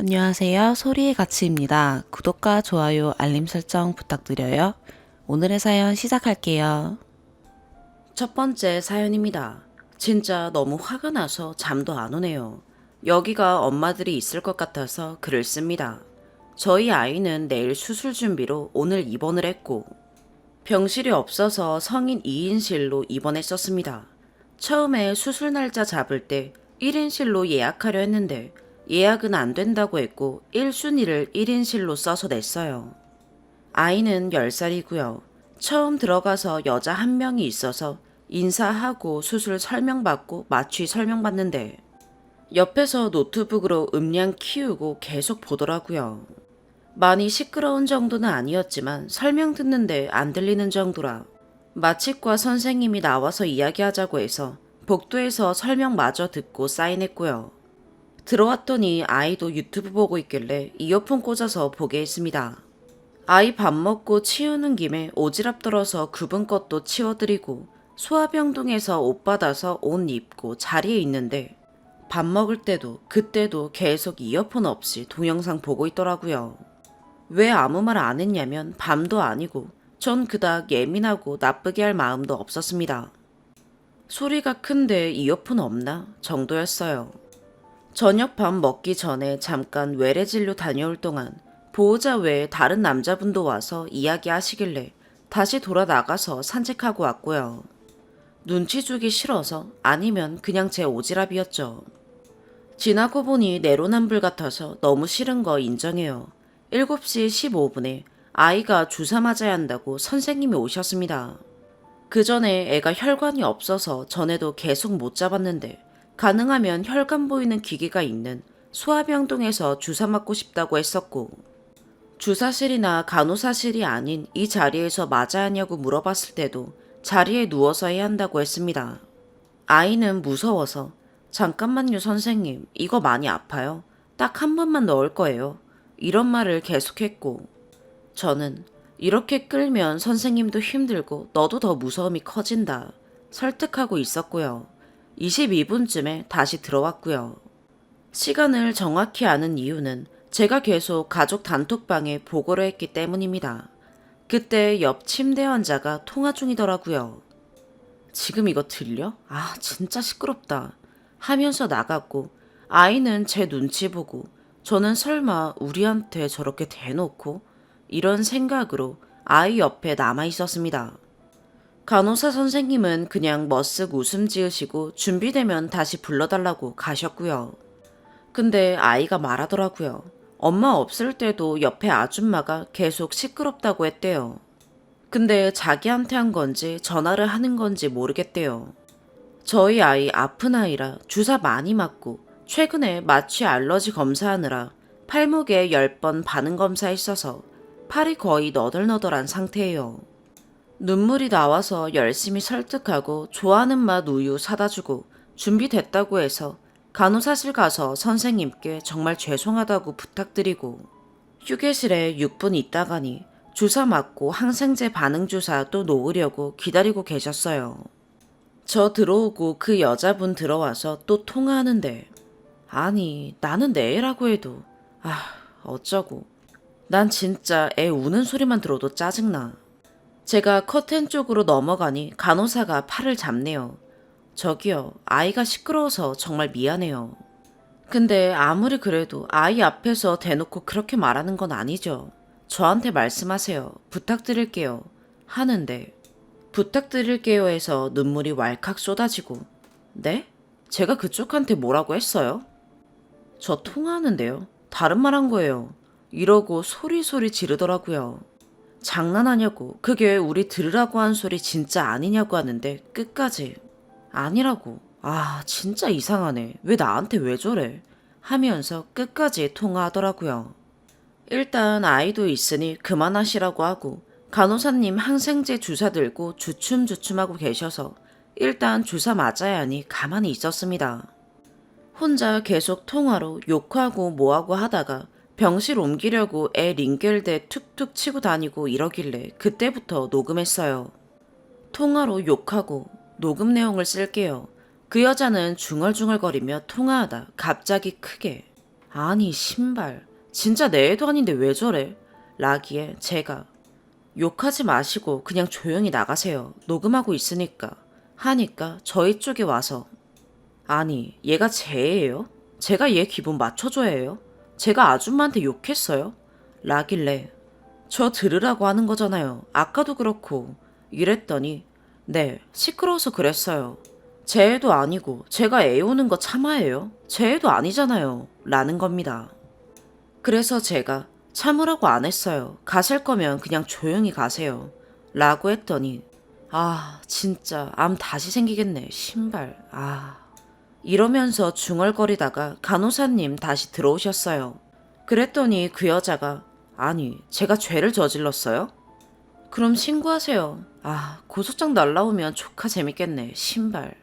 안녕하세요. 소리의 가치입니다. 구독과 좋아요, 알림 설정 부탁드려요. 오늘의 사연 시작할게요. 첫 번째 사연입니다. 진짜 너무 화가 나서 잠도 안 오네요. 여기가 엄마들이 있을 것 같아서 글을 씁니다. 저희 아이는 내일 수술 준비로 오늘 입원을 했고 병실이 없어서 성인 2인실로 입원했었습니다. 처음에 수술 날짜 잡을 때 1인실로 예약하려 했는데 예약은 안 된다고 했고 1순위를 1인실로 써서 냈어요. 아이는 10살이고요. 처음 들어가서 여자 한 명이 있어서 인사하고 수술 설명받고 마취 설명받는데 옆에서 노트북으로 음량 키우고 계속 보더라고요. 많이 시끄러운 정도는 아니었지만 설명 듣는데 안 들리는 정도라 마취과 선생님이 나와서 이야기하자고 해서 복도에서 설명마저 듣고 사인했고요. 들어왔더니 아이도 유튜브 보고 있길래 이어폰 꽂아서 보게 했습니다. 아이 밥 먹고 치우는 김에 오지랖 떨어서 굽은 것도 치워드리고 소화병동에서 옷 받아서 옷 입고 자리에 있는데 밥 먹을 때도 그때도 계속 이어폰 없이 동영상 보고 있더라고요. 왜 아무 말 안 했냐면 밤도 아니고 전 그닥 예민하고 나쁘게 할 마음도 없었습니다. 소리가 큰데 이어폰 없나 정도였어요. 저녁 밥 먹기 전에 잠깐 외래진료 다녀올 동안 보호자 외에 다른 남자분도 와서 이야기하시길래 다시 돌아 나가서 산책하고 왔고요. 눈치 주기 싫어서 아니면 그냥 제 오지랖이었죠. 지나고 보니 내로남불 같아서 너무 싫은 거 인정해요. 7시 15분에 아이가 주사 맞아야 한다고 선생님이 오셨습니다. 그 전에 애가 혈관이 없어서 전에도 계속 못 잡았는데 가능하면 혈관 보이는 기계가 있는 소아병동에서 주사 맞고 싶다고 했었고 주사실이나 간호사실이 아닌 이 자리에서 맞아야 하냐고 물어봤을 때도 자리에 누워서 해야 한다고 했습니다. 아이는 무서워서 잠깐만요 선생님 이거 많이 아파요. 딱 한 번만 넣을 거예요. 이런 말을 계속했고 저는 이렇게 끌면 선생님도 힘들고 너도 더 무서움이 커진다. 설득하고 있었고요. 22분쯤에 다시 들어왔고요. 시간을 정확히 아는 이유는 제가 계속 가족 단톡방에 보고를 했기 때문입니다. 그때 옆 침대 환자가 통화 중이더라고요. 지금 이거 들려? 아, 진짜 시끄럽다. 하면서 나갔고 아이는 제 눈치 보고 저는 설마 우리한테 저렇게 대놓고 이런 생각으로 아이 옆에 남아 있었습니다. 간호사 선생님은 그냥 머쓱 웃음 지으시고 준비되면 다시 불러달라고 가셨고요. 근데 아이가 말하더라고요. 엄마 없을 때도 옆에 아줌마가 계속 시끄럽다고 했대요. 근데 자기한테 한 건지 전화를 하는 건지 모르겠대요. 저희 아이 아픈 아이라 주사 많이 맞고 최근에 마취 알러지 검사하느라 팔목에 10번 반응 검사했어서 팔이 거의 너덜너덜한 상태예요. 눈물이 나와서 열심히 설득하고 좋아하는 맛 우유 사다 주고 준비됐다고 해서 간호사실 가서 선생님께 정말 죄송하다고 부탁드리고 휴게실에 6분 있다가니 주사 맞고 항생제 반응 주사 또 놓으려고 기다리고 계셨어요. 저 들어오고 그 여자분 들어와서 또 통화하는데 아니 나는 내 애라고 해도 어쩌고 난 진짜 애 우는 소리만 들어도 짜증나. 제가 커튼 쪽으로 넘어가니 간호사가 팔을 잡네요. 저기요, 아이가 시끄러워서 정말 미안해요. 근데 아무리 그래도 아이 앞에서 대놓고 그렇게 말하는 건 아니죠. 저한테 말씀하세요. 부탁드릴게요. 하는데 부탁드릴게요 해서 눈물이 왈칵 쏟아지고 네? 제가 그쪽한테 뭐라고 했어요? 저 통화하는데요. 다른 말 한 거예요. 이러고 소리소리 지르더라고요. 장난하냐고 그게 우리 들으라고 한 소리 진짜 아니냐고 하는데 끝까지 아니라고 진짜 이상하네 왜 나한테 왜 저래 하면서 끝까지 통화하더라고요. 일단 아이도 있으니 그만하시라고 하고 간호사님 항생제 주사 들고 주춤주춤하고 계셔서 일단 주사 맞아야 하니 가만히 있었습니다. 혼자 계속 통화로 욕하고 뭐하고 하다가 병실 옮기려고 애 링겔대 툭툭 치고 다니고 이러길래 그때부터 녹음했어요. 통화로 욕하고 녹음 내용을 쓸게요. 그 여자는 중얼중얼거리며 통화하다 갑자기 크게 아니 신발 진짜 내 애도 아닌데 왜 저래? 라기에 제가 욕하지 마시고 그냥 조용히 나가세요. 녹음하고 있으니까. 하니까 저희 쪽에 와서 아니 얘가 제 애예요? 제가 얘 기분 맞춰줘야 해요? 제가 아줌마한테 욕했어요? 라길래 저 들으라고 하는 거잖아요. 아까도 그렇고 이랬더니 네 시끄러워서 그랬어요. 제 애도 아니고 제가 애 오는 거 참아해요? 제 애도 아니잖아요. 라는 겁니다. 그래서 제가 참으라고 안 했어요. 가실 거면 그냥 조용히 가세요. 라고 했더니 아 진짜 암 다시 생기겠네 신발 이러면서 중얼거리다가 간호사님 다시 들어오셨어요. 그랬더니 그 여자가 아니 제가 죄를 저질렀어요? 그럼 신고하세요. 고소장 날라오면 조카 재밌겠네 신발.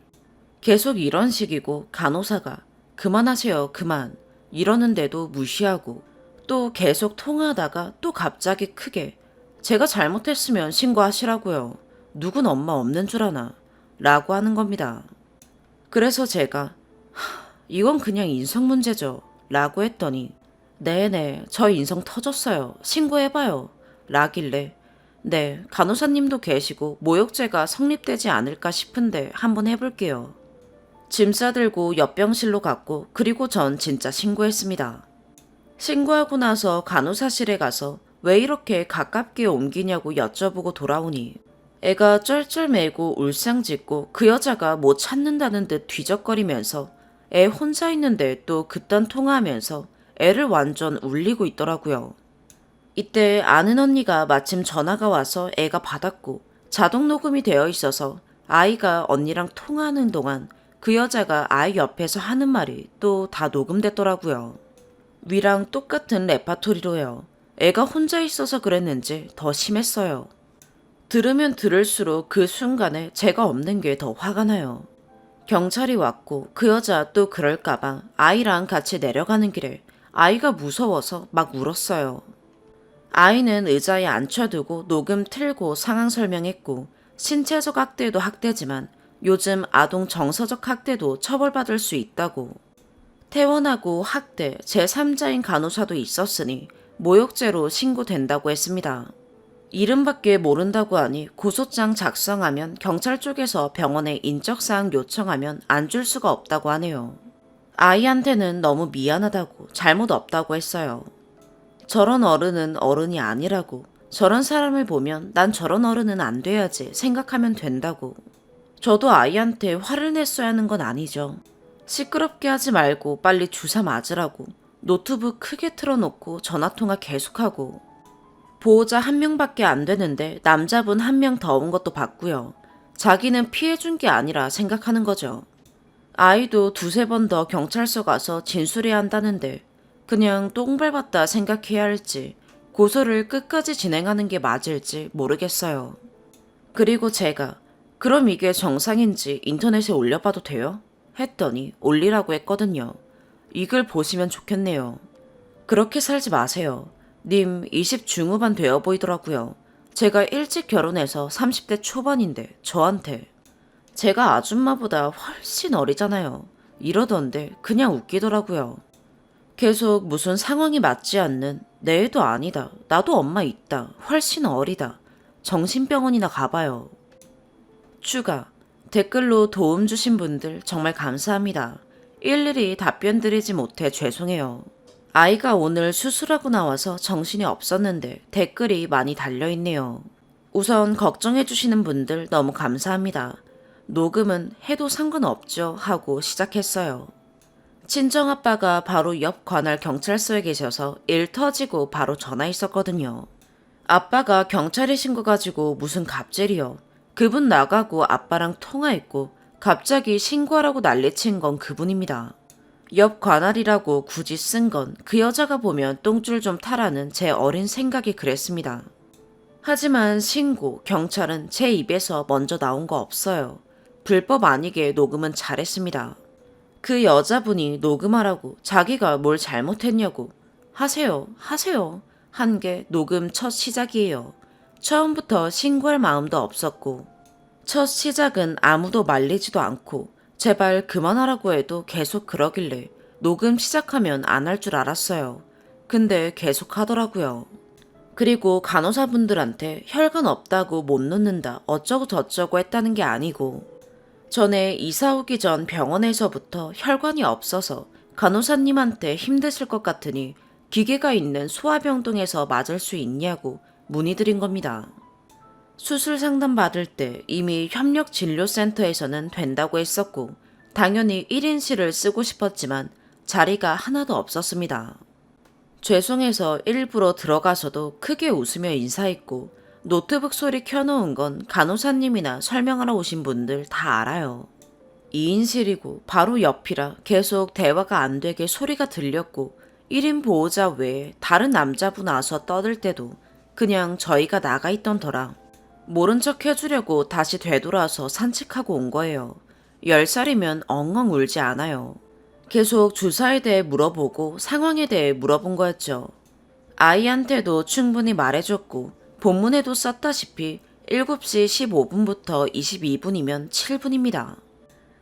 계속 이런 식이고 간호사가 그만하세요 그만 이러는데도 무시하고 또 계속 통화하다가 또 갑자기 크게 제가 잘못했으면 신고하시라고요. 누군 엄마 없는 줄 아나 라고 하는 겁니다. 그래서 제가 이건 그냥 인성 문제죠 라고 했더니 네네 저 인성 터졌어요 신고해봐요 라길래 네 간호사님도 계시고 모욕죄가 성립되지 않을까 싶은데 한번 해볼게요. 짐 싸들고 옆병실로 갔고 그리고 전 진짜 신고했습니다. 신고하고 나서 간호사실에 가서 왜 이렇게 가깝게 옮기냐고 여쭤보고 돌아오니 애가 쩔쩔매고 울상짓고 그 여자가 뭐 찾는다는 듯 뒤적거리면서 애 혼자 있는데 또 그딴 통화하면서 애를 완전 울리고 있더라고요. 이때 아는 언니가 마침 전화가 와서 애가 받았고 자동 녹음이 되어 있어서 아이가 언니랑 통화하는 동안 그 여자가 아이 옆에서 하는 말이 또 다 녹음됐더라고요. 위랑 똑같은 레파토리로요. 애가 혼자 있어서 그랬는지 더 심했어요. 들으면 들을수록 그 순간에 제가 없는 게 더 화가 나요. 경찰이 왔고 그 여자 또 그럴까봐 아이랑 같이 내려가는 길에 아이가 무서워서 막 울었어요. 아이는 의자에 앉혀두고 녹음 틀고 상황 설명했고 신체적 학대도 학대지만 요즘 아동 정서적 학대도 처벌받을 수 있다고. 퇴원하고 학대 제3자인 간호사도 있었으니 모욕죄로 신고된다고 했습니다. 이름밖에 모른다고 하니 고소장 작성하면 경찰 쪽에서 병원에 인적사항 요청하면 안 줄 수가 없다고 하네요. 아이한테는 너무 미안하다고 잘못 없다고 했어요. 저런 어른은 어른이 아니라고 저런 사람을 보면 난 저런 어른은 안 돼야지 생각하면 된다고. 저도 아이한테 화를 냈어야 하는 건 아니죠. 시끄럽게 하지 말고 빨리 주사 맞으라고 노트북 크게 틀어놓고 전화통화 계속하고 보호자 한 명밖에 안 되는데 남자분 한 명 더 온 것도 봤고요. 자기는 피해준 게 아니라 생각하는 거죠. 아이도 두세 번 더 경찰서 가서 진술해야 한다는데 그냥 똥 밟았다 생각해야 할지 고소를 끝까지 진행하는 게 맞을지 모르겠어요. 그리고 제가 그럼 이게 정상인지 인터넷에 올려봐도 돼요? 했더니 올리라고 했거든요. 이글 보시면 좋겠네요. 그렇게 살지 마세요. 님 20 중후반 되어 보이더라고요. 제가 일찍 결혼해서 30대 초반인데 저한테 제가 아줌마보다 훨씬 어리잖아요. 이러던데 그냥 웃기더라고요. 계속 무슨 상황이 맞지 않는 내 애도 아니다. 나도 엄마 있다. 훨씬 어리다. 정신병원이나 가봐요. 추가 댓글로 도움 주신 분들 정말 감사합니다. 일일이 답변 드리지 못해 죄송해요. 아이가 오늘 수술하고 나와서 정신이 없었는데 댓글이 많이 달려있네요. 우선 걱정해주시는 분들 너무 감사합니다. 녹음은 해도 상관없죠 하고 시작했어요. 친정아빠가 바로 옆 관할 경찰서에 계셔서 일 터지고 바로 전화했었거든요. 아빠가 경찰이신 거 가지고 무슨 갑질이요. 그분 나가고 아빠랑 통화했고 갑자기 신고하라고 난리친 건 그분입니다. 옆 관할이라고 굳이 쓴 건 그 여자가 보면 똥줄 좀 타라는 제 어린 생각이 그랬습니다. 하지만 신고, 경찰은 제 입에서 먼저 나온 거 없어요. 불법 아니게 녹음은 잘했습니다. 그 여자분이 녹음하라고 자기가 뭘 잘못했냐고 하세요 한 게 녹음 첫 시작이에요. 처음부터 신고할 마음도 없었고 첫 시작은 아무도 말리지도 않고 제발 그만하라고 해도 계속 그러길래 녹음 시작하면 안 할 줄 알았어요. 근데 계속 하더라고요. 그리고 간호사분들한테 혈관 없다고 못 놓는다 어쩌고 저쩌고 했다는 게 아니고 전에 이사 오기 전 병원에서부터 혈관이 없어서 간호사님한테 힘드실 것 같으니 기계가 있는 소아병동에서 맞을 수 있냐고 문의드린 겁니다. 수술 상담 받을 때 이미 협력진료센터에서는 된다고 했었고 당연히 1인실을 쓰고 싶었지만 자리가 하나도 없었습니다. 죄송해서 일부러 들어가서도 크게 웃으며 인사했고 노트북 소리 켜놓은 건 간호사님이나 설명하러 오신 분들 다 알아요. 2인실이고 바로 옆이라 계속 대화가 안 되게 소리가 들렸고 1인 보호자 외에 다른 남자분 와서 떠들 때도 그냥 저희가 나가 있던 터라 모른 척 해주려고 다시 되돌아서 산책하고 온 거예요. 10살이면 엉엉 울지 않아요. 계속 주사에 대해 물어보고 상황에 대해 물어본 거였죠. 아이한테도 충분히 말해줬고 본문에도 썼다시피 7시 15분부터 22분이면 7분입니다.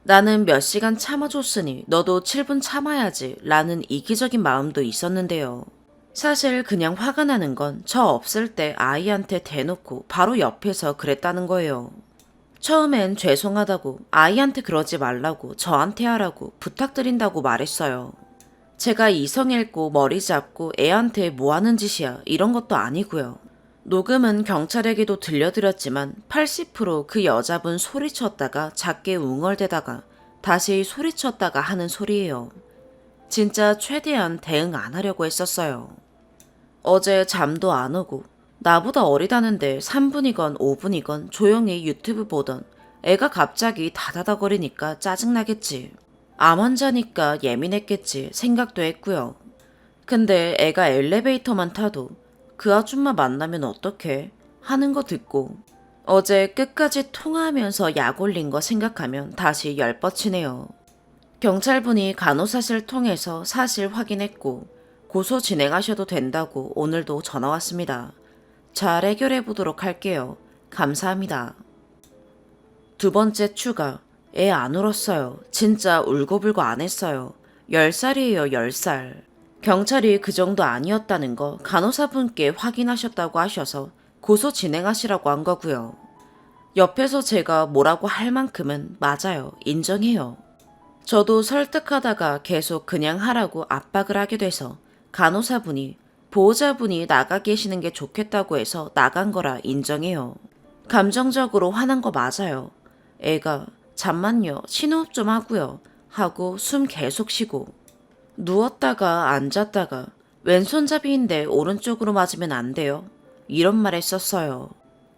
나는 몇 시간 참아줬으니 너도 7분 참아야지 라는 이기적인 마음도 있었는데요. 사실 그냥 화가 나는 건 저 없을 때 아이한테 대놓고 바로 옆에서 그랬다는 거예요. 처음엔 죄송하다고 아이한테 그러지 말라고 저한테 하라고 부탁드린다고 말했어요. 제가 이성 읽고 머리 잡고 애한테 뭐 하는 짓이야 이런 것도 아니고요. 녹음은 경찰에게도 들려드렸지만 80% 여자분 소리쳤다가 작게 웅얼대다가 다시 소리쳤다가 하는 소리예요. 진짜 최대한 대응 안 하려고 했었어요. 어제 잠도 안 오고 나보다 어리다는데 3분이건 5분이건 조용히 유튜브 보던 애가 갑자기 다다다거리니까 짜증나겠지. 암 환자니까 예민했겠지 생각도 했고요. 근데 애가 엘리베이터만 타도 그 아줌마 만나면 어떡해 하는 거 듣고 어제 끝까지 통화하면서 약 올린 거 생각하면 다시 열뻗치네요. 경찰분이 간호사실 통해서 사실 확인했고 고소 진행하셔도 된다고 오늘도 전화 왔습니다. 잘 해결해 보도록 할게요. 감사합니다. 두 번째 추가. 애 안 울었어요. 진짜 울고불고 안 했어요. 10살이에요, 10살. 경찰이 그 정도 아니었다는 거 간호사분께 확인하셨다고 하셔서 고소 진행하시라고 한 거고요. 옆에서 제가 뭐라고 할 만큼은 맞아요. 인정해요. 저도 설득하다가 계속 그냥 하라고 압박을 하게 돼서 간호사분이 보호자분이 나가 계시는 게 좋겠다고 해서 나간 거라 인정해요. 감정적으로 화난 거 맞아요. 애가 잠만요 심호흡 좀 하고요 하고 숨 계속 쉬고 누웠다가 앉았다가 왼손잡이인데 오른쪽으로 맞으면 안 돼요. 이런 말 했었어요.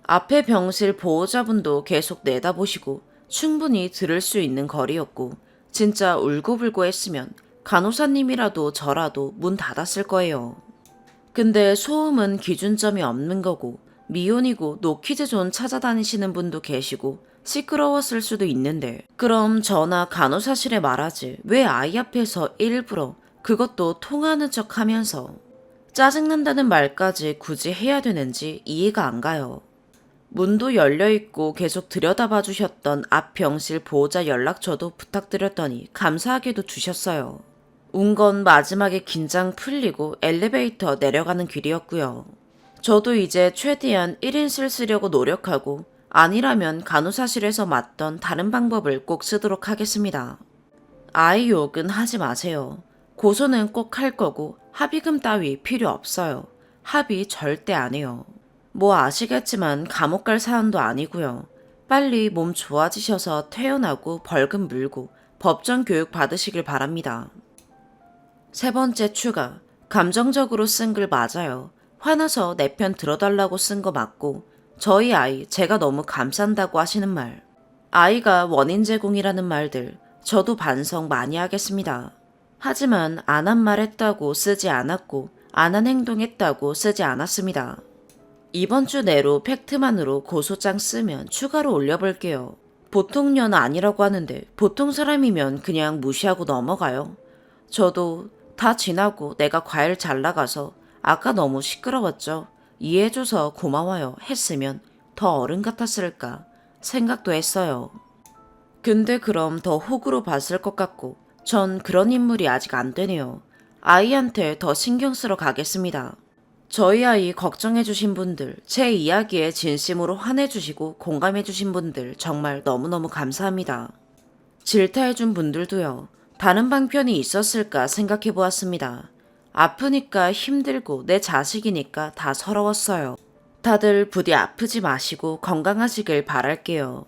앞에 병실 보호자분도 계속 내다보시고 충분히 들을 수 있는 거리였고 진짜 울고불고 했으면 간호사님이라도 저라도 문 닫았을 거예요. 근데 소음은 기준점이 없는 거고 미혼이고 노키즈존 찾아다니시는 분도 계시고 시끄러웠을 수도 있는데 그럼 저나 간호사실에 말하지 왜 아이 앞에서 일부러 그것도 통화하는 척 하면서 짜증난다는 말까지 굳이 해야 되는지 이해가 안 가요. 문도 열려있고 계속 들여다봐 주셨던 앞 병실 보호자 연락처도 부탁드렸더니 감사하게도 주셨어요. 운 건 마지막에 긴장 풀리고 엘리베이터 내려가는 길이었고요. 저도 이제 최대한 1인실 쓰려고 노력하고 아니라면 간호사실에서 맞던 다른 방법을 꼭 쓰도록 하겠습니다. 아이 욕은 하지 마세요. 고소는 꼭 할 거고 합의금 따위 필요 없어요. 합의 절대 안 해요. 뭐 아시겠지만 감옥 갈 사안도 아니고요. 빨리 몸 좋아지셔서 퇴원하고 벌금 물고 법정 교육 받으시길 바랍니다. 세 번째 추가. 감정적으로 쓴 글 맞아요. 화나서 내 편 들어달라고 쓴 거 맞고 저희 아이 제가 너무 감싼다고 하시는 말. 아이가 원인 제공이라는 말들 저도 반성 많이 하겠습니다. 하지만 안 한 말 했다고 쓰지 않았고 안 한 행동 했다고 쓰지 않았습니다. 이번 주 내로 팩트만으로 고소장 쓰면 추가로 올려볼게요. 보통 년 아니라고 하는데 보통 사람이면 그냥 무시하고 넘어가요. 저도 다 지나고 내가 과일 잘 나가서 아까 너무 시끄러웠죠. 이해해줘서 고마워요 했으면 더 어른 같았을까 생각도 했어요. 근데 그럼 더 호구로 봤을 것 같고 전 그런 인물이 아직 안 되네요. 아이한테 더 신경 쓰러 가겠습니다. 저희 아이 걱정해주신 분들, 제 이야기에 진심으로 화내주시고 공감해주신 분들 정말 너무너무 감사합니다. 질타해준 분들도요. 다른 방편이 있었을까 생각해보았습니다. 아프니까 힘들고 내 자식이니까 다 서러웠어요. 다들 부디 아프지 마시고 건강하시길 바랄게요.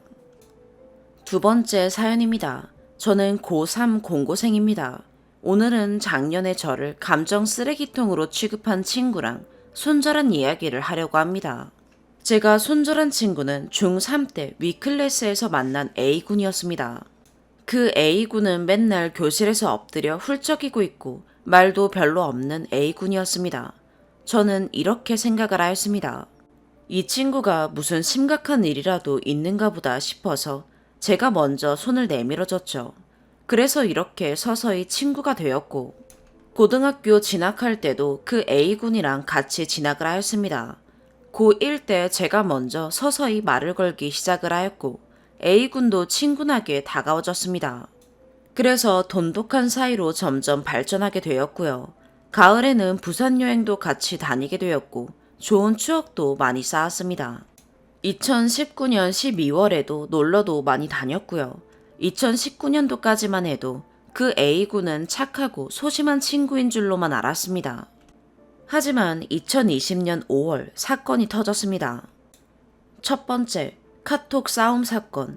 두 번째 사연입니다. 저는 고3 공고생입니다. 오늘은 작년에 저를 감정 쓰레기통으로 취급한 친구랑 손절한 이야기를 하려고 합니다. 제가 손절한 친구는 중3 때 위클래스에서 만난 A군이었습니다. 그 A군은 맨날 교실에서 엎드려 훌쩍이고 있고 말도 별로 없는 A군이었습니다. 저는 이렇게 생각을 하였습니다. 이 친구가 무슨 심각한 일이라도 있는가 보다 싶어서 제가 먼저 손을 내밀어줬죠. 그래서 이렇게 서서히 친구가 되었고 고등학교 진학할 때도 그 A군이랑 같이 진학을 하였습니다. 고1 때 제가 먼저 서서히 말을 걸기 시작을 하였고 A군도 친근하게 다가와졌습니다. 그래서 돈독한 사이로 점점 발전하게 되었고요. 가을에는 부산 여행도 같이 다니게 되었고 좋은 추억도 많이 쌓았습니다. 2019년 12월에도 놀러도 많이 다녔고요. 2019년도까지만 해도 그 A군은 착하고 소심한 친구인 줄로만 알았습니다. 하지만 2020년 5월 사건이 터졌습니다. 첫 번째, 카톡 싸움 사건.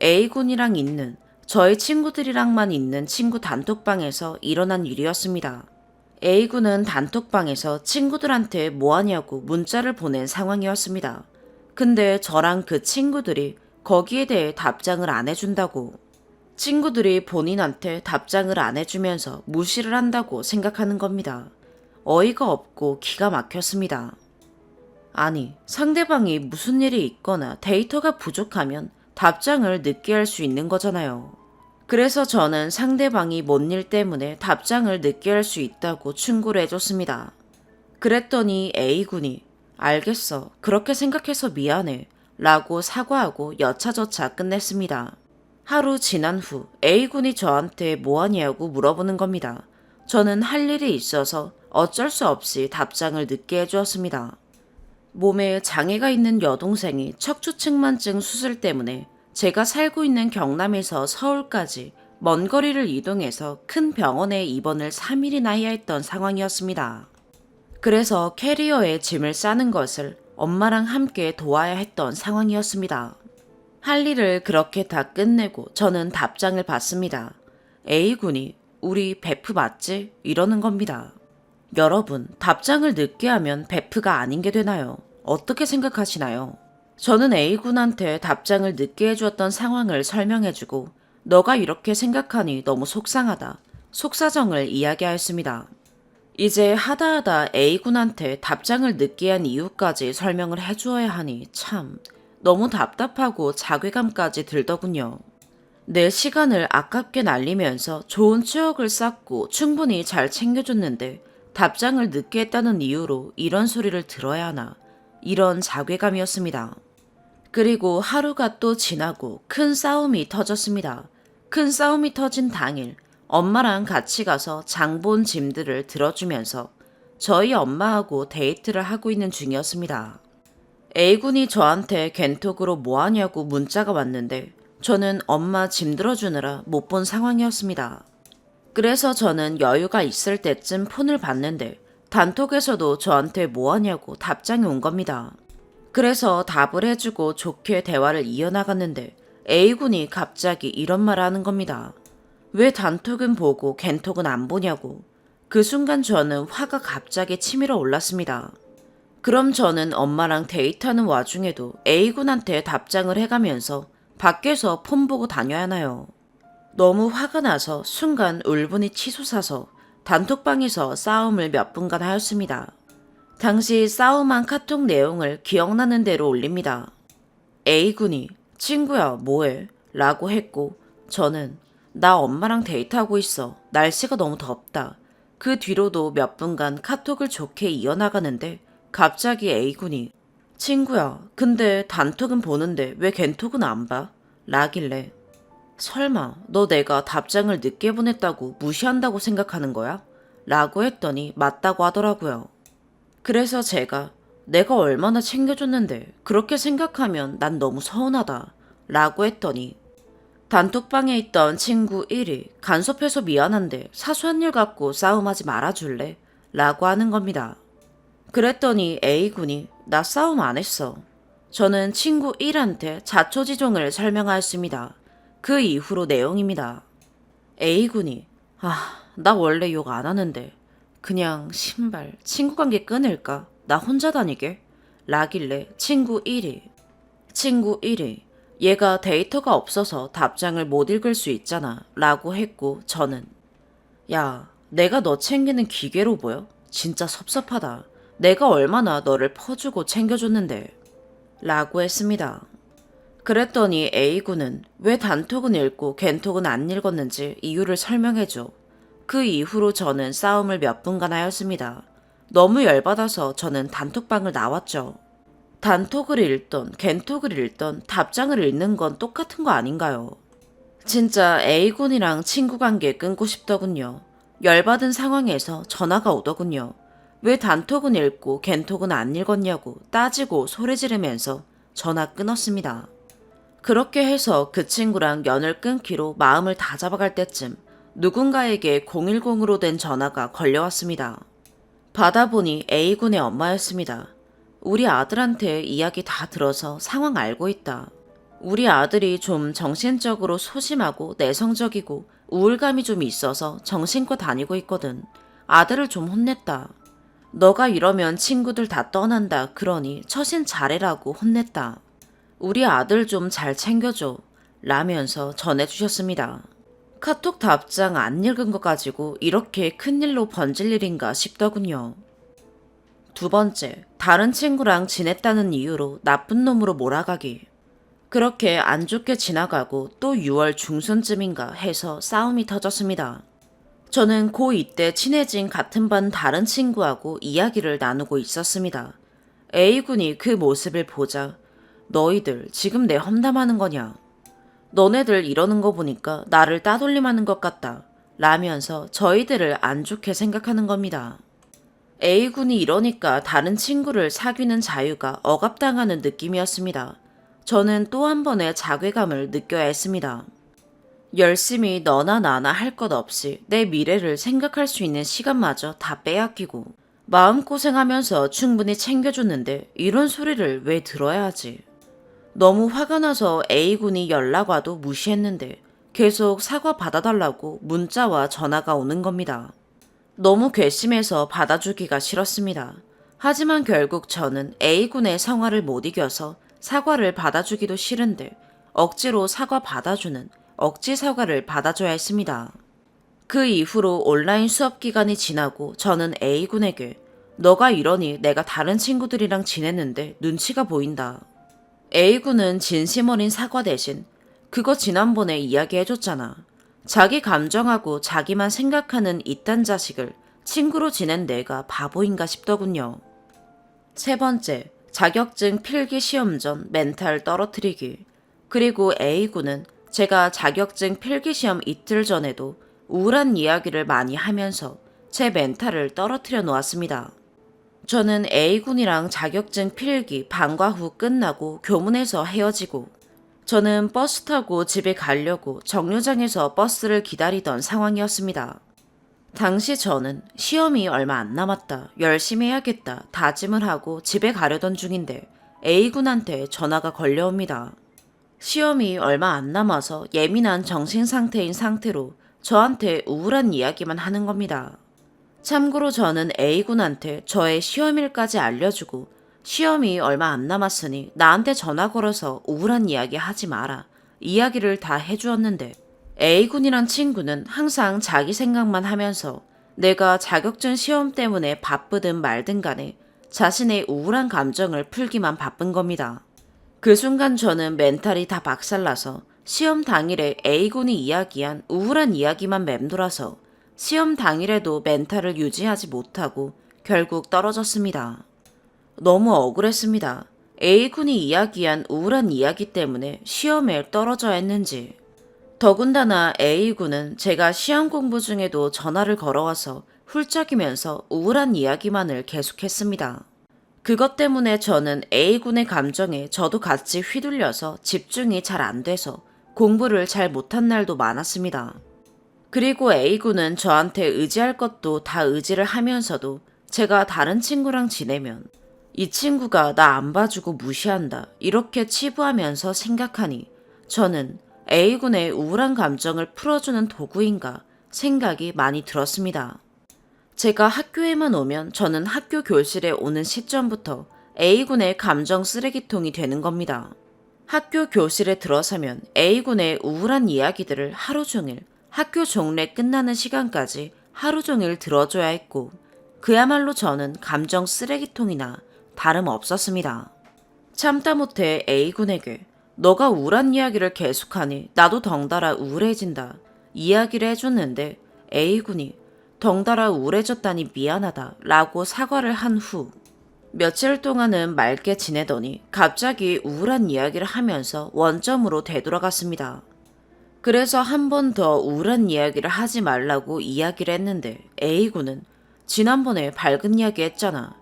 A군이랑 있는, 저희 친구들이랑만 있는 친구 단톡방에서 일어난 일이었습니다. A군은 단톡방에서 친구들한테 뭐하냐고 문자를 보낸 상황이었습니다. 근데 저랑 그 친구들이 거기에 대해 답장을 안 해준다고. 친구들이 본인한테 답장을 안 해주면서 무시를 한다고 생각하는 겁니다. 어이가 없고 기가 막혔습니다. 아니, 상대방이 무슨 일이 있거나 데이터가 부족하면 답장을 늦게 할 수 있는 거잖아요. 그래서 저는 상대방이 뭔 일 때문에 답장을 늦게 할 수 있다고 충고를 해줬습니다. 그랬더니 A군이 알겠어. 그렇게 생각해서 미안해. 라고 사과하고 여차저차 끝냈습니다. 하루 지난 후 A군이 저한테 뭐하냐고 물어보는 겁니다. 저는 할 일이 있어서 어쩔 수 없이 답장을 늦게 해주었습니다. 몸에 장애가 있는 여동생이 척추측만증 수술 때문에 제가 살고 있는 경남에서 서울까지 먼 거리를 이동해서 큰 병원에 입원을 3일이나 해야 했던 상황이었습니다. 그래서 캐리어에 짐을 싸는 것을 엄마랑 함께 도와야 했던 상황이었습니다. 할 일을 그렇게 다 끝내고 저는 답장을 받습니다. A군이 우리 베프 맞지? 이러는 겁니다. 여러분, 답장을 늦게 하면 베프가 아닌 게 되나요? 어떻게 생각하시나요? 저는 A군한테 답장을 늦게 해주었던 상황을 설명해주고 너가 이렇게 생각하니 너무 속상하다. 속사정을 이야기하였습니다. 이제 하다하다 A군한테 답장을 늦게 한 이유까지 설명을 해주어야 하니 참 너무 답답하고 자괴감까지 들더군요. 내 시간을 아깝게 날리면서 좋은 추억을 쌓고 충분히 잘 챙겨줬는데 답장을 늦게 했다는 이유로 이런 소리를 들어야 하나 이런 자괴감이었습니다. 그리고 하루가 또 지나고 큰 싸움이 터졌습니다. 큰 싸움이 터진 당일 엄마랑 같이 가서 장본 짐들을 들어주면서 저희 엄마하고 데이트를 하고 있는 중이었습니다. A군이 저한테 겐톡으로 뭐하냐고 문자가 왔는데 저는 엄마 짐 들어주느라 못 본 상황이었습니다. 그래서 저는 여유가 있을 때쯤 폰을 봤는데 단톡에서도 저한테 뭐하냐고 답장이 온 겁니다. 그래서 답을 해주고 좋게 대화를 이어나갔는데 A군이 갑자기 이런 말을 하는 겁니다. 왜 단톡은 보고 겐톡은 안 보냐고. 그 순간 저는 화가 갑자기 치밀어 올랐습니다. 그럼 저는 엄마랑 데이트하는 와중에도 A군한테 답장을 해가면서 밖에서 폰 보고 다녀야 하나요? 너무 화가 나서 순간 울분이 치솟아서 단톡방에서 싸움을 몇 분간 하였습니다. 당시 싸움한 카톡 내용을 기억나는 대로 올립니다. A군이 친구야 뭐해? 라고 했고 저는 나 엄마랑 데이트하고 있어. 날씨가 너무 덥다. 그 뒤로도 몇 분간 카톡을 좋게 이어나가는데 갑자기 A군이 친구야 근데 단톡은 보는데 왜 겐톡은 안 봐? 라길래 설마 너 내가 답장을 늦게 보냈다고 무시한다고 생각하는 거야? 라고 했더니 맞다고 하더라고요. 그래서 제가 내가 얼마나 챙겨줬는데 그렇게 생각하면 난 너무 서운하다 라고 했더니 단톡방에 있던 친구 1이 간섭해서 미안한데 사소한 일 갖고 싸움하지 말아줄래? 라고 하는 겁니다. 그랬더니 A군이 나 싸움 안 했어. 저는 친구 1한테 자초지종을 설명하였습니다. 그 이후로 내용입니다. A군이 나 원래 욕 안 하는데 그냥 신발 친구 관계 끊을까? 나 혼자 다니게? 라길래 친구 1이 얘가 데이터가 없어서 답장을 못 읽을 수 있잖아 라고 했고 저는 야 내가 너 챙기는 기계로 보여? 진짜 섭섭하다. 내가 얼마나 너를 퍼주고 챙겨줬는데 라고 했습니다. 그랬더니 A군은 왜 단톡은 읽고 겐톡은 안 읽었는지 이유를 설명해줘. 그 이후로 저는 싸움을 몇 분간 하였습니다. 너무 열받아서 저는 단톡방을 나왔죠. 단톡을 읽던 겐톡을 읽던 답장을 읽는 건 똑같은 거 아닌가요? 진짜 A군이랑 친구 관계 끊고 싶더군요. 열받은 상황에서 전화가 오더군요. 왜 단톡은 읽고 겐톡은 안 읽었냐고 따지고 소리 지르면서 전화 끊었습니다. 그렇게 해서 그 친구랑 연을 끊기로 마음을 다 잡아갈 때쯤 누군가에게 010으로 된 전화가 걸려왔습니다. 받아보니 A군의 엄마였습니다. 우리 아들한테 이야기 다 들어서 상황 알고 있다. 우리 아들이 좀 정신적으로 소심하고 내성적이고 우울감이 좀 있어서 정신과 다니고 있거든. 아들을 좀 혼냈다. 너가 이러면 친구들 다 떠난다. 그러니 처신 잘해라고 혼냈다. 우리 아들 좀 잘 챙겨줘. 라면서 전해주셨습니다. 카톡 답장 안 읽은 거 가지고 이렇게 큰일로 번질 일인가 싶더군요. 두 번째, 다른 친구랑 지냈다는 이유로 나쁜 놈으로 몰아가기. 그렇게 안 좋게 지나가고 또 6월 중순쯤인가 해서 싸움이 터졌습니다. 저는 고2 때 친해진 같은 반 다른 친구하고 이야기를 나누고 있었습니다. A군이 그 모습을 보자 너희들 지금 내 험담하는 거냐? 너네들 이러는 거 보니까 나를 따돌림하는 것 같다. 라면서 저희들을 안 좋게 생각하는 겁니다. A군이 이러니까 다른 친구를 사귀는 자유가 억압당하는 느낌이었습니다. 저는 또 한 번의 자괴감을 느껴야 했습니다. 열심히 너나 나나 할 것 없이 내 미래를 생각할 수 있는 시간마저 다 빼앗기고 마음고생하면서 충분히 챙겨줬는데 이런 소리를 왜 들어야 하지? 너무 화가 나서 A군이 연락 와도 무시했는데 계속 사과 받아달라고 문자와 전화가 오는 겁니다. 너무 괘씸해서 받아주기가 싫었습니다. 하지만 결국 저는 A군의 성화를 못 이겨서 사과를 받아주기도 싫은데 억지로 사과 받아주는 억지 사과를 받아줘야 했습니다. 그 이후로 온라인 수업 기간이 지나고 저는 A군에게 너가 이러니 내가 다른 친구들이랑 지냈는데 눈치가 보인다. A군은 진심 어린 사과 대신 그거 지난번에 이야기해줬잖아. 자기 감정하고 자기만 생각하는 이딴 자식을 친구로 지낸 내가 바보인가 싶더군요. 세 번째, 자격증 필기 시험 전 멘탈 떨어뜨리기. 그리고 A군은 제가 자격증 필기 시험 이틀 전에도 우울한 이야기를 많이 하면서 제 멘탈을 떨어뜨려 놓았습니다. 저는 A군이랑 자격증 필기 방과 후 끝나고 교문에서 헤어지고 저는 버스 타고 집에 가려고 정류장에서 버스를 기다리던 상황이었습니다. 당시 저는 시험이 얼마 안 남았다, 열심히 해야겠다 다짐을 하고 집에 가려던 중인데 A군한테 전화가 걸려옵니다. 시험이 얼마 안 남아서 예민한 정신 상태인 상태로 저한테 우울한 이야기만 하는 겁니다. 참고로 저는 A군한테 저의 시험일까지 알려주고 시험이 얼마 안 남았으니 나한테 전화 걸어서 우울한 이야기 하지 마라 이야기를 다 해주었는데 A군이란 친구는 항상 자기 생각만 하면서 내가 자격증 시험 때문에 바쁘든 말든 간에 자신의 우울한 감정을 풀기만 바쁜 겁니다. 그 순간 저는 멘탈이 다 박살나서 시험 당일에 A군이 이야기한 우울한 이야기만 맴돌아서 시험 당일에도 멘탈을 유지하지 못하고 결국 떨어졌습니다. 너무 억울했습니다. A군이 이야기한 우울한 이야기 때문에 시험에 떨어져야 했는지. 더군다나 A군은 제가 시험 공부 중에도 전화를 걸어와서 훌쩍이면서 우울한 이야기만을 계속했습니다. 그것 때문에 저는 A군의 감정에 저도 같이 휘둘려서 집중이 잘 안 돼서 공부를 잘 못한 날도 많았습니다. 그리고 A군은 저한테 의지할 것도 다 의지를 하면서도 제가 다른 친구랑 지내면 이 친구가 나 안 봐주고 무시한다 이렇게 치부하면서 생각하니 저는 A군의 우울한 감정을 풀어주는 도구인가 생각이 많이 들었습니다. 제가 학교에만 오면 저는 학교 교실에 오는 시점부터 A군의 감정 쓰레기통이 되는 겁니다. 학교 교실에 들어서면 A군의 우울한 이야기들을 하루 종일 학교 종례 끝나는 시간까지 하루 종일 들어줘야 했고 그야말로 저는 감정 쓰레기통이나 다름없었습니다. 참다 못해 A군에게 너가 우울한 이야기를 계속하니 나도 덩달아 우울해진다 이야기를 해줬는데 A군이 덩달아 우울해졌다니 미안하다 라고 사과를 한 후 며칠 동안은 맑게 지내더니 갑자기 우울한 이야기를 하면서 원점으로 되돌아갔습니다. 그래서 한 번 더 우울한 이야기를 하지 말라고 이야기를 했는데 A군은 지난번에 밝은 이야기 했잖아.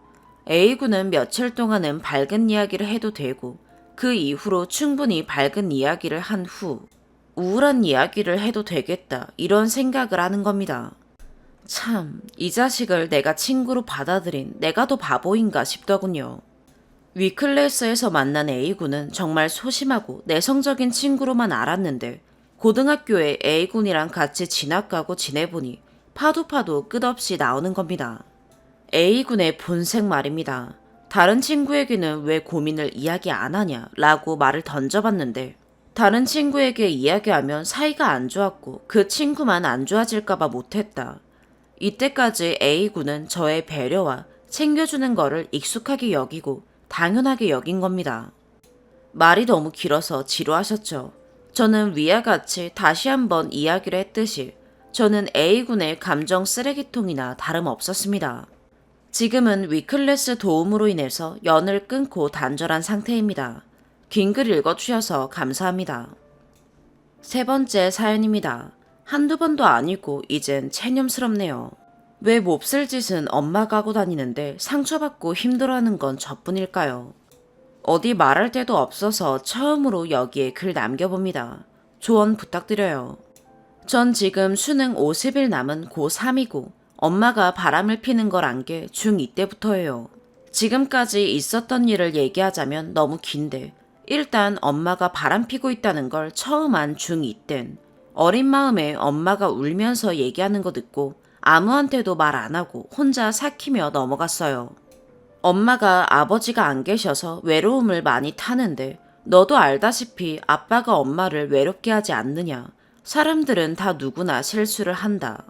A군은 며칠 동안은 밝은 이야기를 해도 되고 그 이후로 충분히 밝은 이야기를 한 후 우울한 이야기를 해도 되겠다 이런 생각을 하는 겁니다. 참, 이 자식을 내가 친구로 받아들인 내가 더 바보인가 싶더군요. 위클래스에서 만난 A군은 정말 소심하고 내성적인 친구로만 알았는데 고등학교에 A군이랑 같이 진학가고 지내보니 파도 끝없이 나오는 겁니다. A군의 본색 말입니다. 다른 친구에게는 왜 고민을 이야기 안 하냐 라고 말을 던져봤는데 다른 친구에게 이야기하면 사이가 안 좋았고 그 친구만 안 좋아질까봐 못했다. 이때까지 A군은 저의 배려와 챙겨주는 거를 익숙하게 여기고 당연하게 여긴 겁니다. 말이 너무 길어서 지루하셨죠? 저는 위와 같이 다시 한번 이야기를 했듯이 저는 A군의 감정 쓰레기통이나 다름없었습니다. 지금은 위클래스 도움으로 인해서 연을 끊고 단절한 상태입니다. 긴 글 읽어주셔서 감사합니다. 세 번째 사연입니다. 한두 번도 아니고 이젠 체념스럽네요. 왜 몹쓸 짓은 엄마가 하고 다니는데 상처받고 힘들어하는 건 저뿐일까요? 어디 말할 데도 없어서 처음으로 여기에 글 남겨봅니다. 조언 부탁드려요. 전 지금 수능 50일 남은 고3이고 엄마가 바람을 피는 걸 안 게 중2 때부터예요. 지금까지 있었던 일을 얘기하자면 너무 긴데 일단 엄마가 바람 피고 있다는 걸 처음 안 중2 땐 어린 마음에 엄마가 울면서 얘기하는 거 듣고 아무한테도 말 안 하고 혼자 삭히며 넘어갔어요. 엄마가 아버지가 안 계셔서 외로움을 많이 타는데 너도 알다시피 아빠가 엄마를 외롭게 하지 않느냐. 사람들은 다 누구나 실수를 한다.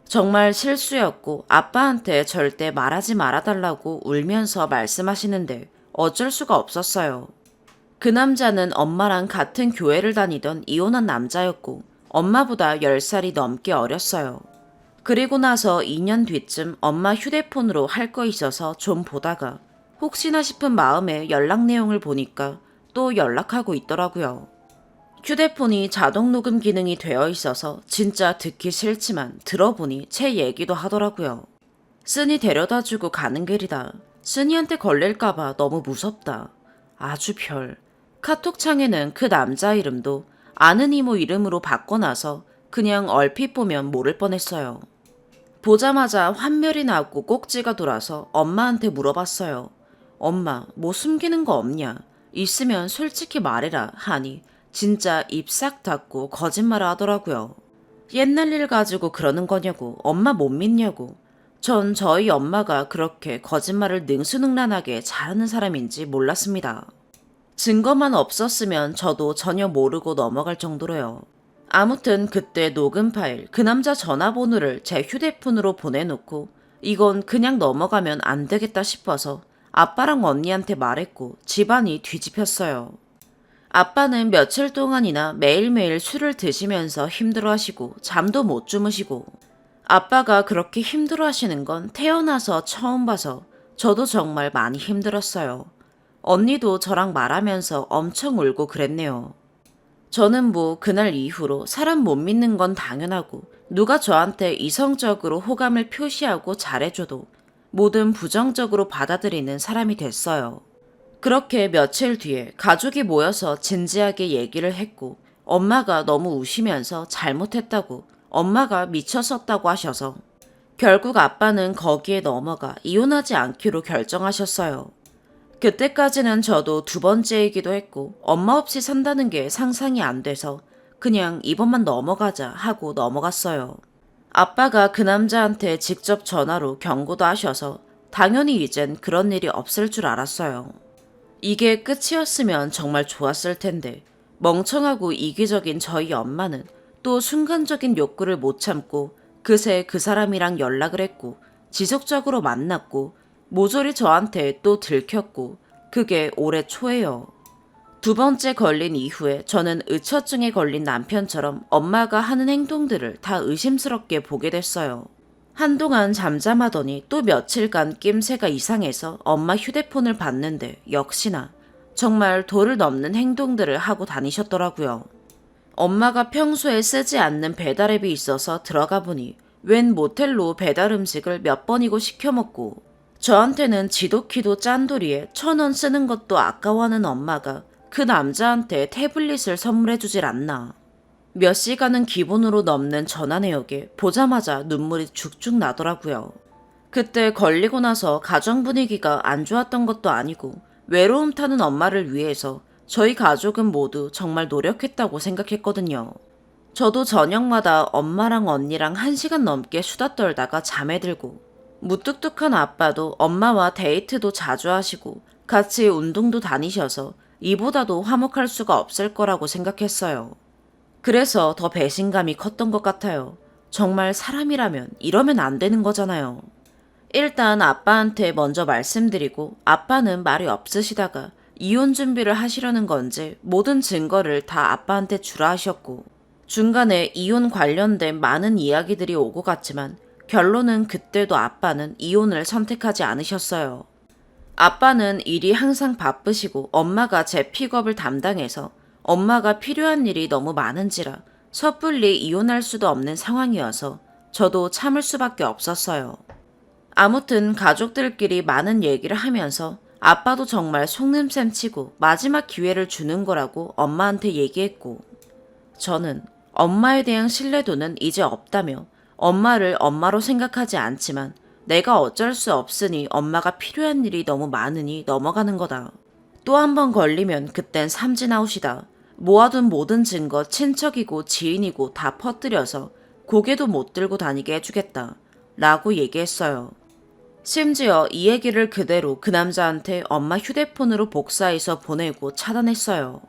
정말 실수였고 아빠한테 절대 말하지 말아달라고 울면서 말씀하시는데 어쩔 수가 없었어요. 그 남자는 엄마랑 같은 교회를 다니던 이혼한 남자였고 엄마보다 10살이 넘게 어렸어요. 그리고 나서 2년 뒤쯤 엄마 휴대폰으로 할 거 있어서 좀 보다가 혹시나 싶은 마음에 연락 내용을 보니까 또 연락하고 있더라고요. 휴대폰이 자동 녹음 기능이 되어 있어서 진짜 듣기 싫지만 들어보니 제 얘기도 하더라고요. 쓴이 데려다주고 가는 길이다. 쓴이한테 걸릴까봐 너무 무섭다. 아주 별. 카톡창에는 그 남자 이름도 아는 이모 이름으로 바꿔놔서 그냥 얼핏 보면 모를 뻔했어요. 보자마자 환멸이 나고 꼭지가 돌아서 엄마한테 물어봤어요. 엄마, 뭐 숨기는 거 없냐? 있으면 솔직히 말해라 하니 진짜 입 싹 닫고 거짓말을 하더라고요. 옛날 일 가지고 그러는 거냐고, 엄마 못 믿냐고. 전 저희 엄마가 그렇게 거짓말을 능수능란하게 잘하는 사람인지 몰랐습니다. 증거만 없었으면 저도 전혀 모르고 넘어갈 정도로요. 아무튼 그때 녹음 파일, 그 남자 전화번호를 제 휴대폰으로 보내놓고 이건 그냥 넘어가면 안 되겠다 싶어서 아빠랑 언니한테 말했고 집안이 뒤집혔어요. 아빠는 며칠 동안이나 매일매일 술을 드시면서 힘들어하시고 잠도 못 주무시고 아빠가 그렇게 힘들어하시는 건 태어나서 처음 봐서 저도 정말 많이 힘들었어요. 언니도 저랑 말하면서 엄청 울고 그랬네요. 저는 뭐 그날 이후로 사람 못 믿는 건 당연하고 누가 저한테 이성적으로 호감을 표시하고 잘해줘도 뭐든 부정적으로 받아들이는 사람이 됐어요. 그렇게 며칠 뒤에 가족이 모여서 진지하게 얘기를 했고 엄마가 너무 우시면서 잘못했다고 엄마가 미쳤었다고 하셔서 결국 아빠는 거기에 넘어가 이혼하지 않기로 결정하셨어요. 그때까지는 저도 두 번째이기도 했고 엄마 없이 산다는 게 상상이 안 돼서 그냥 이번만 넘어가자 하고 넘어갔어요. 아빠가 그 남자한테 직접 전화로 경고도 하셔서 당연히 이젠 그런 일이 없을 줄 알았어요. 이게 끝이었으면 정말 좋았을 텐데 멍청하고 이기적인 저희 엄마는 또 순간적인 욕구를 못 참고 그새 그 사람이랑 연락을 했고 지속적으로 만났고 모조리 저한테 또 들켰고 그게 올해 초예요. 두 번째 걸린 이후에 저는 의처증에 걸린 남편처럼 엄마가 하는 행동들을 다 의심스럽게 보게 됐어요. 한동안 잠잠하더니 또 며칠간 낌새가 이상해서 엄마 휴대폰을 봤는데 역시나 정말 도를 넘는 행동들을 하고 다니셨더라고요. 엄마가 평소에 쓰지 않는 배달앱이 있어서 들어가 보니 웬 모텔로 배달 음식을 몇 번이고 시켜 먹고 저한테는 지독히도 짠돌이에 1,000원 쓰는 것도 아까워하는 엄마가 그 남자한테 태블릿을 선물해주질 않나. 몇 시간은 기본으로 넘는 전화 내역에 보자마자 눈물이 죽죽 나더라고요. 그때 걸리고 나서 가정 분위기가 안 좋았던 것도 아니고 외로움 타는 엄마를 위해서 저희 가족은 모두 정말 노력했다고 생각했거든요. 저도 저녁마다 엄마랑 언니랑 1시간 넘게 수다 떨다가 잠에 들고 무뚝뚝한 아빠도 엄마와 데이트도 자주 하시고 같이 운동도 다니셔서 이보다도 화목할 수가 없을 거라고 생각했어요. 그래서 더 배신감이 컸던 것 같아요. 정말 사람이라면 이러면 안 되는 거잖아요. 일단 아빠한테 먼저 말씀드리고 아빠는 말이 없으시다가 이혼 준비를 하시려는 건지 모든 증거를 다 아빠한테 주라 하셨고 중간에 이혼 관련된 많은 이야기들이 오고 갔지만 결론은 그때도 아빠는 이혼을 선택하지 않으셨어요. 아빠는 일이 항상 바쁘시고 엄마가 제 픽업을 담당해서 엄마가 필요한 일이 너무 많은지라 섣불리 이혼할 수도 없는 상황이어서 저도 참을 수밖에 없었어요. 아무튼 가족들끼리 많은 얘기를 하면서 아빠도 정말 속는셈 치고 마지막 기회를 주는 거라고 엄마한테 얘기했고 저는 엄마에 대한 신뢰도는 이제 없다며 엄마를 엄마로 생각하지 않지만 내가 어쩔 수 없으니 엄마가 필요한 일이 너무 많으니 넘어가는 거다. 또 한 번 걸리면 그땐 삼진아웃이다. 모아둔 모든 증거 친척이고 지인이고 다 퍼뜨려서 고개도 못 들고 다니게 해주겠다. 라고 얘기했어요. 심지어 이 얘기를 그대로 그 남자한테 엄마 휴대폰으로 복사해서 보내고 차단했어요.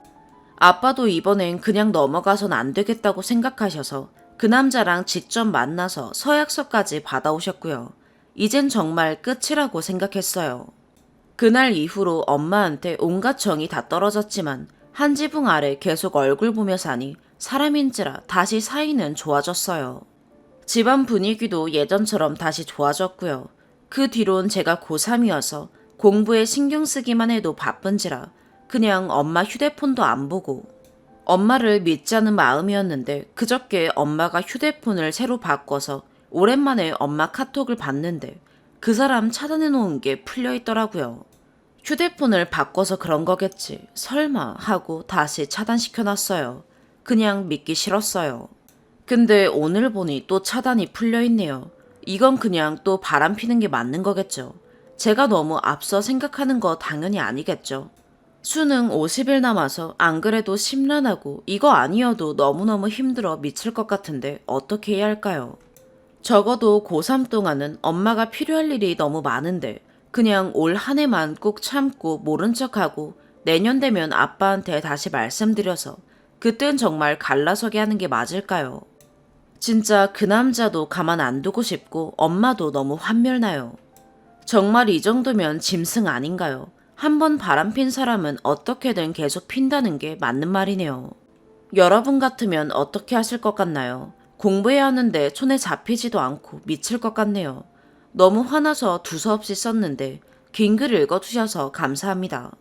아빠도 이번엔 그냥 넘어가선 안 되겠다고 생각하셔서 그 남자랑 직접 만나서 서약서까지 받아오셨고요. 이젠 정말 끝이라고 생각했어요. 그날 이후로 엄마한테 온갖 정이 다 떨어졌지만 한 지붕 아래 계속 얼굴 보며 사니 사람인지라 다시 사이는 좋아졌어요. 집안 분위기도 예전처럼 다시 좋아졌고요. 그 뒤론 제가 고3이어서 공부에 신경 쓰기만 해도 바쁜지라 그냥 엄마 휴대폰도 안 보고 엄마를 믿자는 마음이었는데 그저께 엄마가 휴대폰을 새로 바꿔서 오랜만에 엄마 카톡을 봤는데 그 사람 차단해 놓은 게 풀려 있더라고요. 휴대폰을 바꿔서 그런 거겠지. 설마 하고 다시 차단시켜 놨어요. 그냥 믿기 싫었어요. 근데 오늘 보니 또 차단이 풀려 있네요. 이건 그냥 또 바람 피는 게 맞는 거겠죠. 제가 너무 앞서 생각하는 거 당연히 아니겠죠. 수능 50일 남아서 안 그래도 심란하고 이거 아니어도 너무너무 힘들어 미칠 것 같은데 어떻게 해야 할까요? 적어도 고3 동안은 엄마가 필요할 일이 너무 많은데 그냥 올 한 해만 꾹 참고 모른 척하고 내년 되면 아빠한테 다시 말씀드려서 그땐 정말 갈라서게 하는 게 맞을까요? 진짜 그 남자도 가만 안 두고 싶고 엄마도 너무 환멸나요. 정말 이 정도면 짐승 아닌가요? 한번 바람핀 사람은 어떻게든 계속 핀다는 게 맞는 말이네요. 여러분 같으면 어떻게 하실 것 같나요? 공부해야 하는데 손에 잡히지도 않고 미칠 것 같네요. 너무 화나서 두서없이 썼는데 긴 글 읽어주셔서 감사합니다.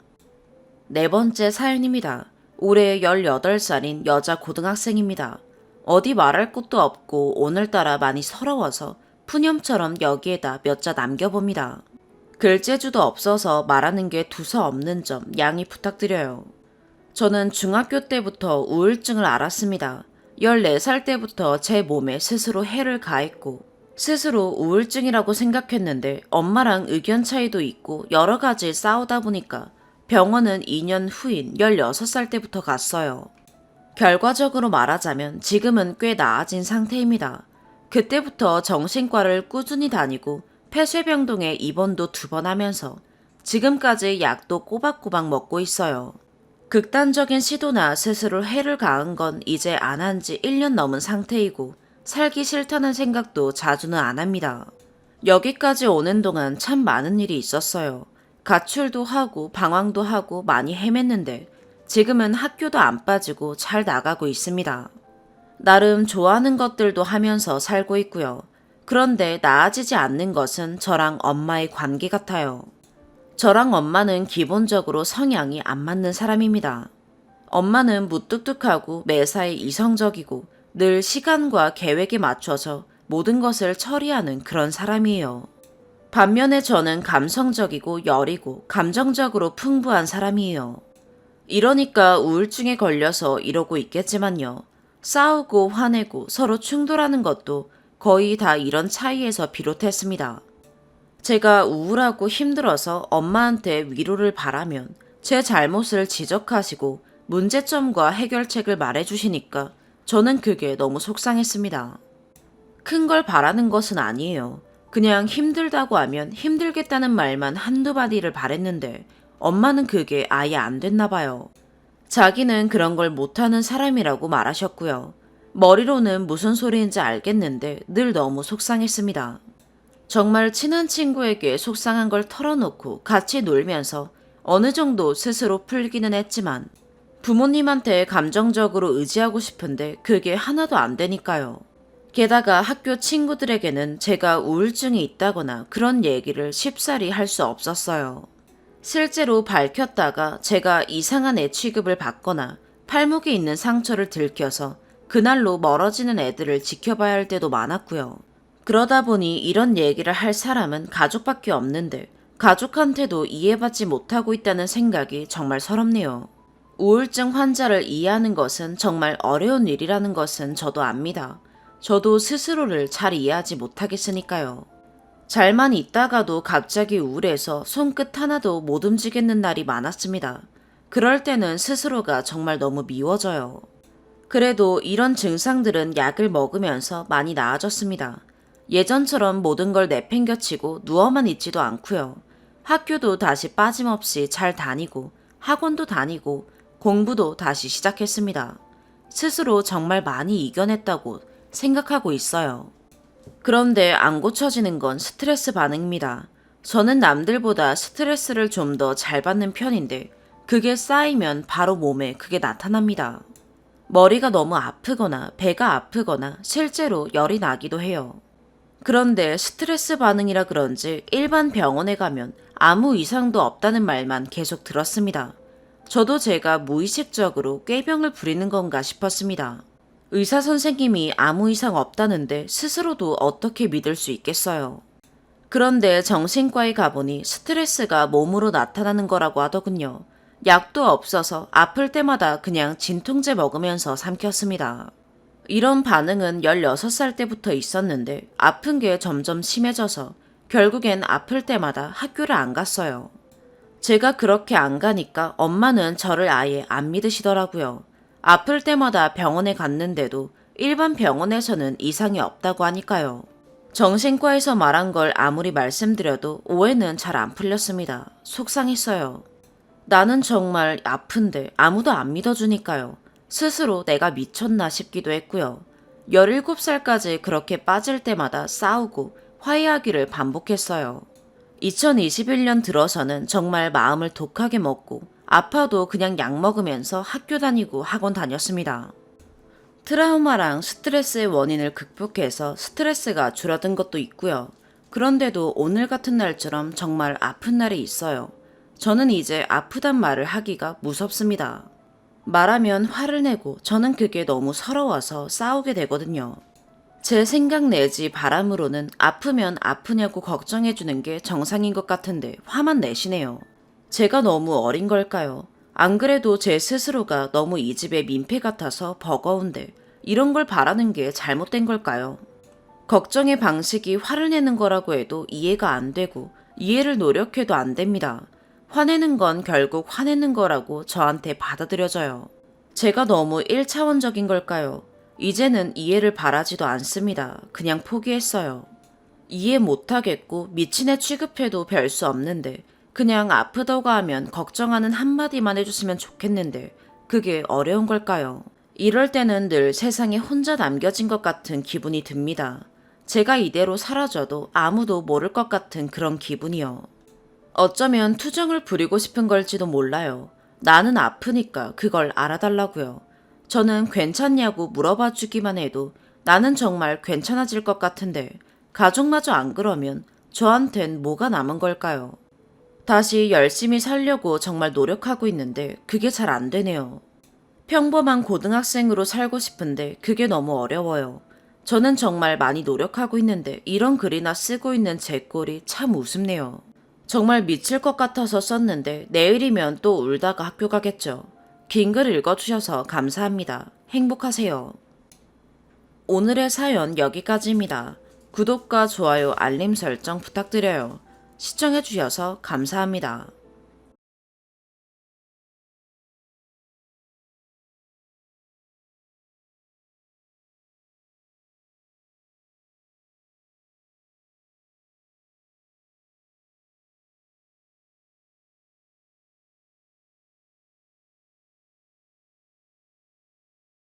네 번째 사연입니다. 올해 18살인 여자 고등학생입니다. 어디 말할 곳도 없고 오늘따라 많이 서러워서 푸념처럼 여기에다 몇 자 남겨봅니다. 글재주도 없어서 말하는 게 두서없는 점 양해 부탁드려요. 저는 중학교 때부터 우울증을 앓았습니다. 14살 때부터 제 몸에 스스로 해를 가했고 스스로 우울증이라고 생각했는데 엄마랑 의견 차이도 있고 여러 가지 싸우다 보니까 병원은 2년 후인 16살 때부터 갔어요. 결과적으로 말하자면 지금은 꽤 나아진 상태입니다. 그때부터 정신과를 꾸준히 다니고 폐쇄병동에 입원도 2번 하면서 지금까지 약도 꼬박꼬박 먹고 있어요. 극단적인 시도나 스스로 해를 가한 건 이제 안 한 지 1년 넘은 상태이고 살기 싫다는 생각도 자주는 안 합니다. 여기까지 오는 동안 참 많은 일이 있었어요. 가출도 하고 방황도 하고 많이 헤맸는데 지금은 학교도 안 빠지고 잘 나가고 있습니다. 나름 좋아하는 것들도 하면서 살고 있고요. 그런데 나아지지 않는 것은 저랑 엄마의 관계 같아요. 저랑 엄마는 기본적으로 성향이 안 맞는 사람입니다. 엄마는 무뚝뚝하고 매사에 이성적이고 늘 시간과 계획에 맞춰서 모든 것을 처리하는 그런 사람이에요. 반면에 저는 감성적이고 여리고 감정적으로 풍부한 사람이에요. 이러니까 우울증에 걸려서 이러고 있겠지만요. 싸우고 화내고 서로 충돌하는 것도 거의 다 이런 차이에서 비롯했습니다. 제가 우울하고 힘들어서 엄마한테 위로를 바라면 제 잘못을 지적하시고 문제점과 해결책을 말해주시니까 저는 그게 너무 속상했습니다. 큰 걸 바라는 것은 아니에요. 그냥 힘들다고 하면 힘들겠다는 말만 한두 마디를 바랬는데 엄마는 그게 아예 안 됐나 봐요. 자기는 그런 걸 못하는 사람이라고 말하셨고요. 머리로는 무슨 소리인지 알겠는데 늘 너무 속상했습니다. 정말 친한 친구에게 속상한 걸 털어놓고 같이 놀면서 어느 정도 스스로 풀기는 했지만 부모님한테 감정적으로 의지하고 싶은데 그게 하나도 안 되니까요. 게다가 학교 친구들에게는 제가 우울증이 있다거나 그런 얘기를 쉽사리 할 수 없었어요. 실제로 밝혔다가 제가 이상한 애 취급을 받거나 팔목에 있는 상처를 들켜서 그날로 멀어지는 애들을 지켜봐야 할 때도 많았고요. 그러다 보니 이런 얘기를 할 사람은 가족밖에 없는데 가족한테도 이해받지 못하고 있다는 생각이 정말 서럽네요. 우울증 환자를 이해하는 것은 정말 어려운 일이라는 것은 저도 압니다. 저도 스스로를 잘 이해하지 못하겠으니까요. 잘만 있다가도 갑자기 우울해서 손끝 하나도 못 움직이는 날이 많았습니다. 그럴 때는 스스로가 정말 너무 미워져요. 그래도 이런 증상들은 약을 먹으면서 많이 나아졌습니다. 예전처럼 모든 걸 내팽겨치고 누워만 있지도 않고요. 학교도 다시 빠짐없이 잘 다니고 학원도 다니고 공부도 다시 시작했습니다. 스스로 정말 많이 이겨냈다고 생각하고 있어요. 그런데 안 고쳐지는 건 스트레스 반응입니다. 저는 남들보다 스트레스를 좀 더 잘 받는 편인데 그게 쌓이면 바로 몸에 그게 나타납니다. 머리가 너무 아프거나 배가 아프거나 실제로 열이 나기도 해요. 그런데 스트레스 반응이라 그런지 일반 병원에 가면 아무 이상도 없다는 말만 계속 들었습니다. 저도 제가 무의식적으로 꾀병을 부리는 건가 싶었습니다. 의사 선생님이 아무 이상 없다는데 스스로도 어떻게 믿을 수 있겠어요. 그런데 정신과에 가보니 스트레스가 몸으로 나타나는 거라고 하더군요. 약도 없어서 아플 때마다 그냥 진통제 먹으면서 삼켰습니다. 이런 반응은 16살 때부터 있었는데 아픈 게 점점 심해져서 결국엔 아플 때마다 학교를 안 갔어요. 제가 그렇게 안 가니까 엄마는 저를 아예 안 믿으시더라고요. 아플 때마다 병원에 갔는데도 일반 병원에서는 이상이 없다고 하니까요. 정신과에서 말한 걸 아무리 말씀드려도 오해는 잘 안 풀렸습니다. 속상했어요. 나는 정말 아픈데 아무도 안 믿어주니까요. 스스로 내가 미쳤나 싶기도 했고요. 17살까지 그렇게 빠질 때마다 싸우고 화해하기를 반복했어요. 2021년 들어서는 정말 마음을 독하게 먹고 아파도 그냥 약 먹으면서 학교 다니고 학원 다녔습니다. 트라우마랑 스트레스의 원인을 극복해서 스트레스가 줄어든 것도 있고요. 그런데도 오늘 같은 날처럼 정말 아픈 날이 있어요. 저는 이제 아프단 말을 하기가 무섭습니다. 말하면 화를 내고 저는 그게 너무 서러워서 싸우게 되거든요. 제 생각 내지 바람으로는 아프면 아프냐고 걱정해주는 게 정상인 것 같은데 화만 내시네요. 제가 너무 어린 걸까요? 안 그래도 제 스스로가 너무 이 집의 민폐 같아서 버거운데 이런 걸 바라는 게 잘못된 걸까요? 걱정의 방식이 화를 내는 거라고 해도 이해가 안 되고 이해를 노력해도 안 됩니다. 화내는 건 결국 화내는 거라고 저한테 받아들여져요. 제가 너무 1차원적인 걸까요? 이제는 이해를 바라지도 않습니다. 그냥 포기했어요. 이해 못하겠고 미친 애 취급해도 별 수 없는데 그냥 아프다고 하면 걱정하는 한마디만 해줬으면 좋겠는데 그게 어려운 걸까요? 이럴 때는 늘 세상에 혼자 남겨진 것 같은 기분이 듭니다. 제가 이대로 사라져도 아무도 모를 것 같은 그런 기분이요. 어쩌면 투정을 부리고 싶은 걸지도 몰라요. 나는 아프니까 그걸 알아달라고요. 저는 괜찮냐고 물어봐 주기만 해도 나는 정말 괜찮아질 것 같은데 가족마저 안 그러면 저한텐 뭐가 남은 걸까요? 다시 열심히 살려고 정말 노력하고 있는데 그게 잘 안 되네요. 평범한 고등학생으로 살고 싶은데 그게 너무 어려워요. 저는 정말 많이 노력하고 있는데 이런 글이나 쓰고 있는 제 꼴이 참 우습네요. 정말 미칠 것 같아서 썼는데 내일이면 또 울다가 학교 가겠죠. 긴 글 읽어주셔서 감사합니다. 행복하세요. 오늘의 사연 여기까지입니다. 구독과 좋아요, 알림 설정 부탁드려요. 시청해주셔서 감사합니다.